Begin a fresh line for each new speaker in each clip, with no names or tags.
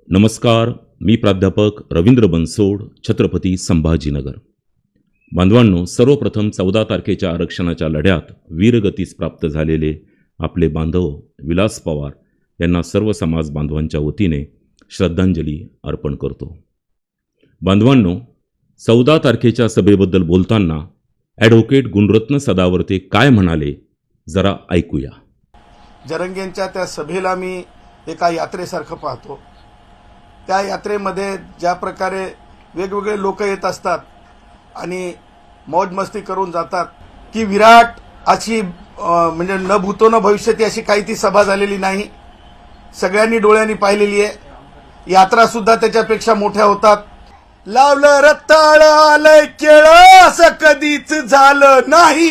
नमस्कार. मी प्राध्यापक रवींद्र बनसोड, छत्रपती संभाजीनगर. बांधवांनो, सर्वप्रथम 14 तारखेच्या आरक्षणाच्या लढ्यात वीरगतीस प्राप्त झालेले आपले बांधव विलास पवार यांना सर्व समाज बांधवांच्या वतीने श्रद्धांजली अर्पण करतो. बांधवांनो, 14 तारखेच्या सभेबद्दल बोलताना ॲडव्होकेट गुणरत्न सदावर्ते काय म्हणाले जरा ऐकूया.
जरंगेंच्या त्या सभेला मी एका यात्रेसारखं पाहतो. त्या यात्रेमध्ये ज्या प्रकारे वेगवेगळे लोक येत असतात आणि मौजमस्ती करून जातात की विराट अशी म्हणजे न भूतो न भविष्यती अशी काही ती सभा झालेली नाही. सगळ्यांनी डोळ्यांनी पाहिलेली आहे. यात्रा सुद्धा त्याच्यापेक्षा मोठ्या होतात. लावलं रत्ताळ आलंय केळ असं कधीच झालं नाही.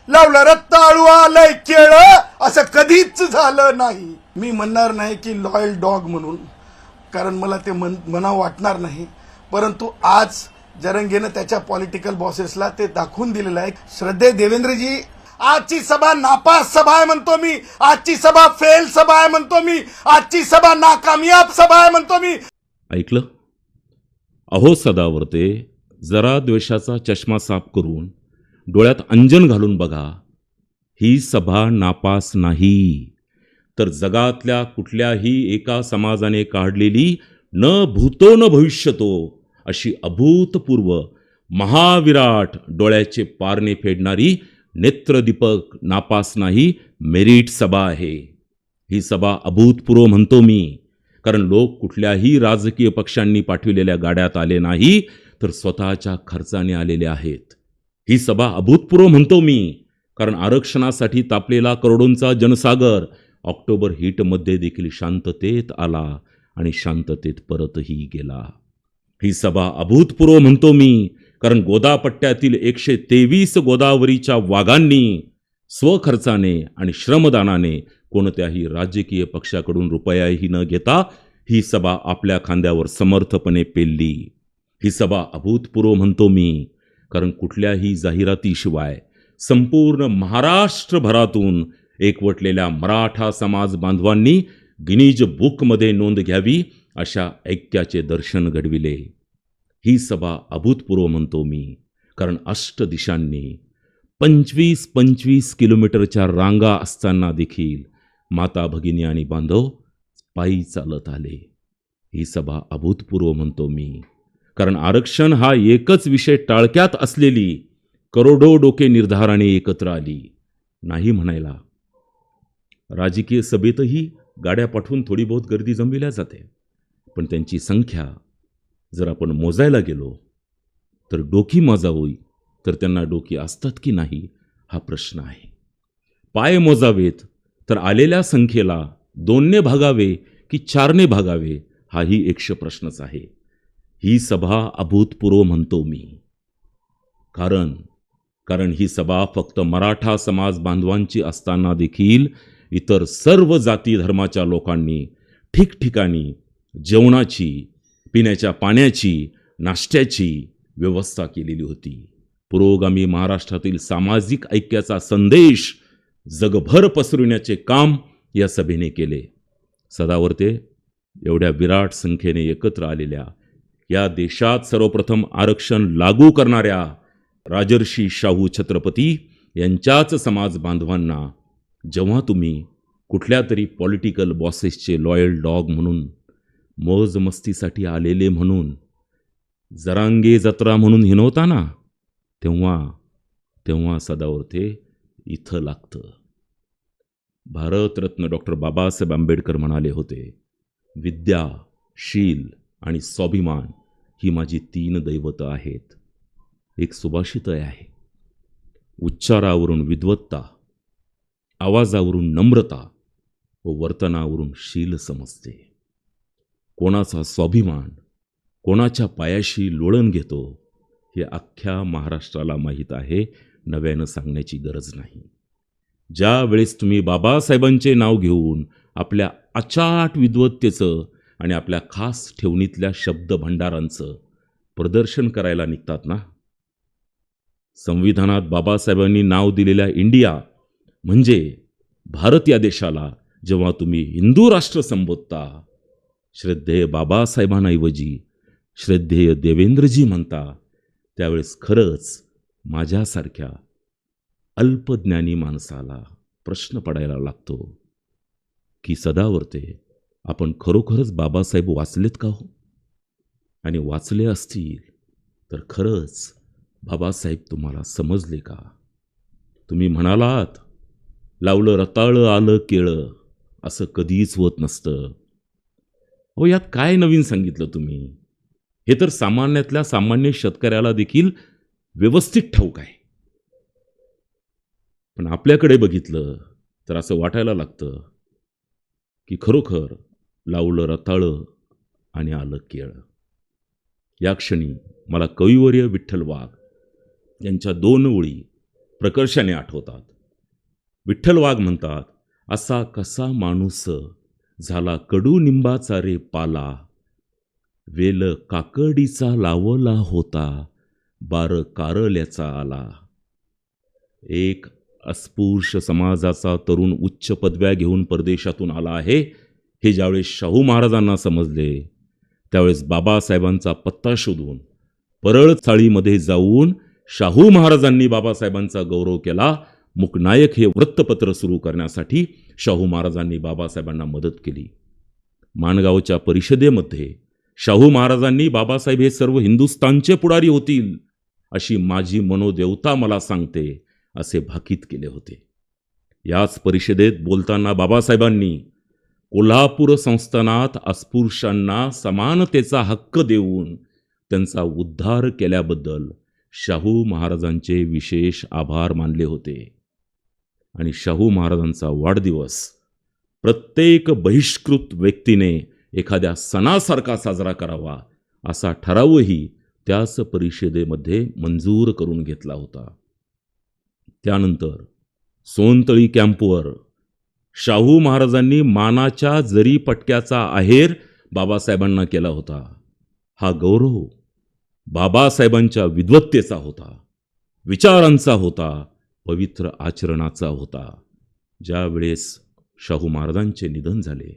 लावलं रत्ताळू आलंय केळ असं कधीच झालं नाही. मी म्हणणार नाही की लॉयल डॉग म्हणून, कारण मला ते म्हणावं वाटणार नाही, परंतु आज जरंगेनं त्याच्या पॉलिटिकल बॉसेसला ते दाखवून दिलेलं आहे. श्रद्धे देवेंद्रजी, आजची सभा नापास सभा आहे म्हणतो मी. आजची सभा फेल सभा आहे म्हणतो मी. आजची सभा नाकामयाब सभा आहे म्हणतो मी.
ऐकलं? अहो सदावर्ते, जरा द्वेषाचा चष्मा साफ करून डोळ्यात अंजन घालून बघा. ही सभा नापास नाही, तर जगातल्या कुठल्याही एका समाजाने काढलेली न भूतो न भविष्यतो अशी अभूतपूर्व महाविराट डोळ्याचे पारणे फेडणारी नेत्रदीपक नापास नाही, मेरिट सभा आहे. ही सभा अभूतपूर्व म्हणतो मी, कारण लोक कुठल्याही राजकीय पक्षांनी पाठविलेल्या गाड्यात आले नाही, तर स्वतःच्या खर्चाने आलेले आहेत. ही सभा अभूतपूर्व म्हणतो मी, कारण आरक्षणासाठी तापलेला करोडोंचा जनसागर ऑक्टोबर हीटमध्ये देखील शांततेत आला आणि शांततेत परतही गेला. ही सभा अभूतपूर्व म्हणतो मी, कारण गोदापट्ट्यातील 123 गोदावरीच्या वाघांनी स्वखर्चाने आणि श्रमदानाने कोणत्याही राजकीय पक्षाकडून रुपयाही न घेता ही सभा आपल्या खांद्यावर समर्थपणे पेलली. ही सभा अभूतपूर्व म्हणतो मी, कारण कुठल्याही जाहिरातीशिवाय संपूर्ण महाराष्ट्रभरातून एकवटलेल्या मराठा समाज बांधवांनी गिनीज बुकमध्ये नोंद घ्यावी अशा ऐक्याचे दर्शन घडविले. ही सभा अभूतपूर्व म्हणतो मी, कारण अष्टदिशांनी 25-25 किलोमीटरच्या रांगा असताना देखील माता भगिनी आणि बांधव पायी चालत आले. ही सभा अभूतपूर्व म्हणतो मी, कारण आरक्षण हा एकच विषय टाळक्यात असलेली करोडो डोके निर्धाराने एकत्र आली. नाही म्हणायला राजकीय सभेतही गाड्या पाठवून थोडी बहुत गर्दी जमविल्या जाते, पण त्यांची संख्या जर आपण मोजायला गेलो तर डोकी मोजावी तर त्यांना डोकी असतात की नाही हा प्रश्न आहे. पाय मोजावेत तर आलेल्या संख्येला 2ने भागावे की 4ने भागावे हाही एकश प्रश्नच आहे. ही सभा अभूतपूर्व म्हणतो मी, कारण ही सभा फक्त मराठा समाज बांधवांची असताना देखील इतर सर्व जाती धर्माच्या लोकांनी ठिकठिकाणी जेवणाची, पिण्याच्या पाण्याची, नाश्त्याची व्यवस्था केलेली होती. पुरोगामी महाराष्ट्रातील सामाजिक ऐक्याचा संदेश जगभर पसरविण्याचे काम या सभेने केले. सदावर्ते, एवढ्या विराट संख्येने एकत्र आलेल्या या देशात सर्वप्रथम आरक्षण लागू करणाऱ्या राजर्षी शाहू छत्रपती यांच्याच समाज बांधवांना जेव्हा तुम्ही कुठल्या तरी पॉलिटिकल बॉसेसचे लॉयल डॉग म्हणून, मौजमस्तीसाठी आलेले म्हणून, जरांगे जत्रा म्हणून हिनवता ना, तेव्हा सदावर्ते इथं लागतं. भारतरत्न डॉक्टर बाबासाहेब आंबेडकर म्हणाले होते, विद्या, शील आणि स्वाभिमान ही माझी 3 दैवतं आहेत. एक सुभाषित आहे, उच्चारावरून विद्वत्ता, आवाजावरून नम्रता व वर्तनावरून शील समजते. कोणाचा स्वाभिमान कोणाच्या पायाशी लोळण घेतो हे अख्ख्या महाराष्ट्राला माहीत आहे. नव्यानं सांगण्याची गरज नाही. ज्या वेळेस तुम्ही बाबासाहेबांचे नाव घेऊन आपल्या अचाट विद्वत्तेचं आणि आपल्या खास ठेवणीतल्या शब्द भंडारांचं प्रदर्शन करायला निघतात ना, संविधानात बाबासाहेबांनी नाव दिलेल्या इंडिया म्हणजे भारत या देशाला जेव्हा तुम्ही हिंदू राष्ट्र संबोधता, श्रद्धेय बाबासाहेबांऐवजी श्रद्धेय देवेंद्रजी म्हणता, त्यावेळेस खरंच माझ्यासारख्या अल्पज्ञानी माणसाला प्रश्न पडायला लागतो की सदावर्ते, आपण खरोखरच बाबासाहेब वाचलेत का हो? आणि वाचले असतील तर खरंच बाबासाहेब तुम्हाला समजले का? तुम्ही म्हणालात, लावलं रताळं आलं केळं, असं कधीच होत नसतं. हो, यात काय नवीन सांगितलं तुम्ही? हे तर सामान्यातल्या सामान्य शेतकऱ्याला देखील व्यवस्थित ठाऊक आहे. पण आपल्याकडे बघितलं तर असं वाटायला लागतं की खरोखर लावलं रताळं आणि आलं केळं. या क्षणी मला कविवर्य विठ्ठल वाघ यांच्या 2 ओळी प्रकर्षाने आठवतात. विठ्ठल वाघ म्हणतात, असा कसा माणूस झाला कडुनिंबाचा रे पाला, वेल काकडीचा लावला होता, बार कारल्याचा आला. एक अस्पृश्य समाजाचा तरुण उच्च पदव्या घेऊन परदेशातून आला आहे, हे ज्यावेळेस शाहू महाराजांना समजले, त्यावेळेस बाबासाहेबांचा पत्ता शोधून परळ चाळीमध्ये जाऊन शाहू महाराजांनी बाबासाहेबांचा गौरव केला. मुकनायक हे वृत्तपत्र सुरू करण्यासाठी शाहू महाराजांनी बाबासाहेबांना मदत केली. माणगावच्या परिषदेमध्ये शाहू महाराजांनी बाबासाहेब हे सर्व हिंदुस्थानचे पुढारी होतील अशी माझी मनोदेवता मला सांगते, असे भाकीत केले होते. याच परिषदेत बोलताना बाबासाहेबांनी कोल्हापूर संस्थानात अस्पृश्यांना समानतेचा हक्क देऊन त्यांचा उद्धार केल्याबद्दल शाहू महाराजांचे विशेष आभार मानले होते. आणि शाहू महाराजांचा वाढदिवस प्रत्येक बहिष्कृत व्यक्तीने एखाद्या सणासारखा साजरा करावा, असा ठरावही त्याच परिषदेमध्ये मंजूर करून घेतला होता. त्यानंतर सोनतळी कॅम्पवर शाहू महाराजांनी मानाच्या जरी पटक्याचा आहेर बाबासाहेबांना केला होता. हा गौरव बाबासाहेबांच्या विद्वत्तेचा होता, विचारांचा होता, पवित्र आचरणाचा होता. ज्या वेळेस शाहू महाराजांचे निधन झाले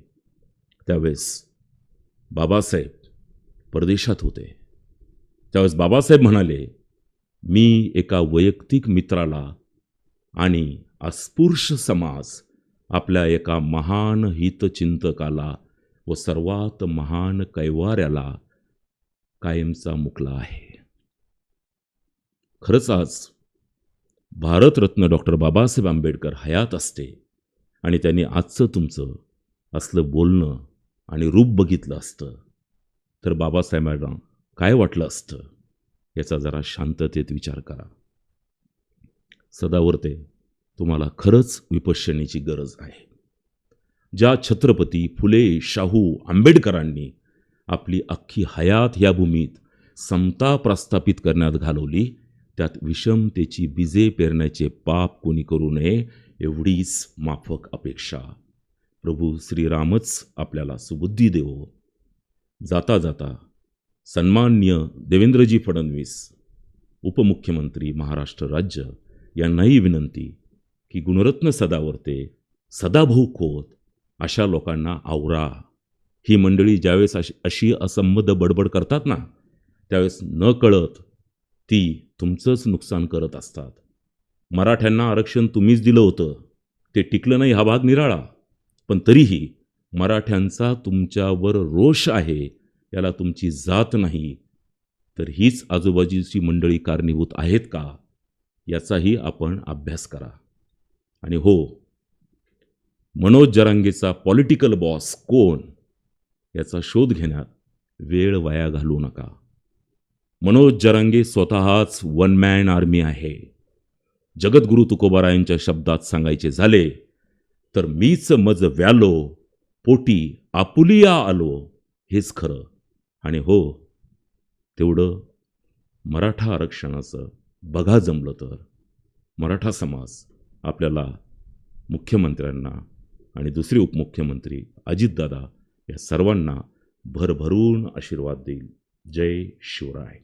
त्यावेळेस बाबासाहेब परदेशात होते. त्यावेळेस बाबासाहेब म्हणाले, मी एका वैयक्तिक मित्राला आणि अस्पृश्य समाज आपल्या एका महान हितचिंतकाला व सर्वात महान कैवाऱ्याला कायमचा मुकला आहे. खरंच आज भारतरत्न डॉक्टर बाबासाहेब आंबेडकर हयात असते आणि त्यांनी आजचं तुमचं असलं बोलणं आणि रूप बघितलं असतं तर बाबासाहेबांना काय वाटलं असतं, याचा जरा शांततेत विचार करा. सदावर्ते, तुम्हाला खरंच विपश्यनेची गरज आहे. ज्या छत्रपती फुले, शाहू, आंबेडकरांनी आपली अख्खी हयात या भूमीत समता प्रस्थापित करण्यात घालवली, त्यात विषमतेची बीजे पेरण्याचे पाप कोणी करू नये, एवढीच माफक अपेक्षा. प्रभू श्रीरामच आपल्याला सुबुद्धी देवो. जाता जाता सन्माननीय देवेंद्रजी फडणवीस, उपमुख्यमंत्री महाराष्ट्र राज्य, यांनाही विनंती की गुणरत्न सदावर्ते, सदाभाऊ खोत अशा लोकांना आवरा. ही मंडळी ज्यावेळेस अशी असंबद्ध बडबड करतात ना, त्यावेळेस न कळत ती तुमचंच नुकसान करत असतात. मराठ्यांना आरक्षण तुम्हीच दिलं होतं, ते टिकलं नाही हा भाग निराळा, पण तरीही मराठ्यांचा तुमच्यावर रोष आहे, याला तुमची जात नाही, तर हीच आजूबाजूची मंडळी कारणीभूत आहेत का, याचाही आपण अभ्यास करा. आणि हो, मनोज जरांगेचा पॉलिटिकल बॉस कोण याचा शोध घेण्यात वेळ वाया घालवू नका. मनोज जरांगे स्वतःच वन मॅन आर्मी आहे. जगद्गुरू तुकोबारायांच्या शब्दात सांगायचे झाले तर मीच मज व्यालो, पोटी आपुलिया आलो, हेच खरं. आणि हो, तेवढं मराठा आरक्षणाचं बघा जमलं तर मराठा समाज आपल्याला, मुख्यमंत्र्यांना आणि दुसरे उपमुख्यमंत्री अजितदादा या सर्वांना भरभरून आशीर्वाद देईल. जय शिवराय.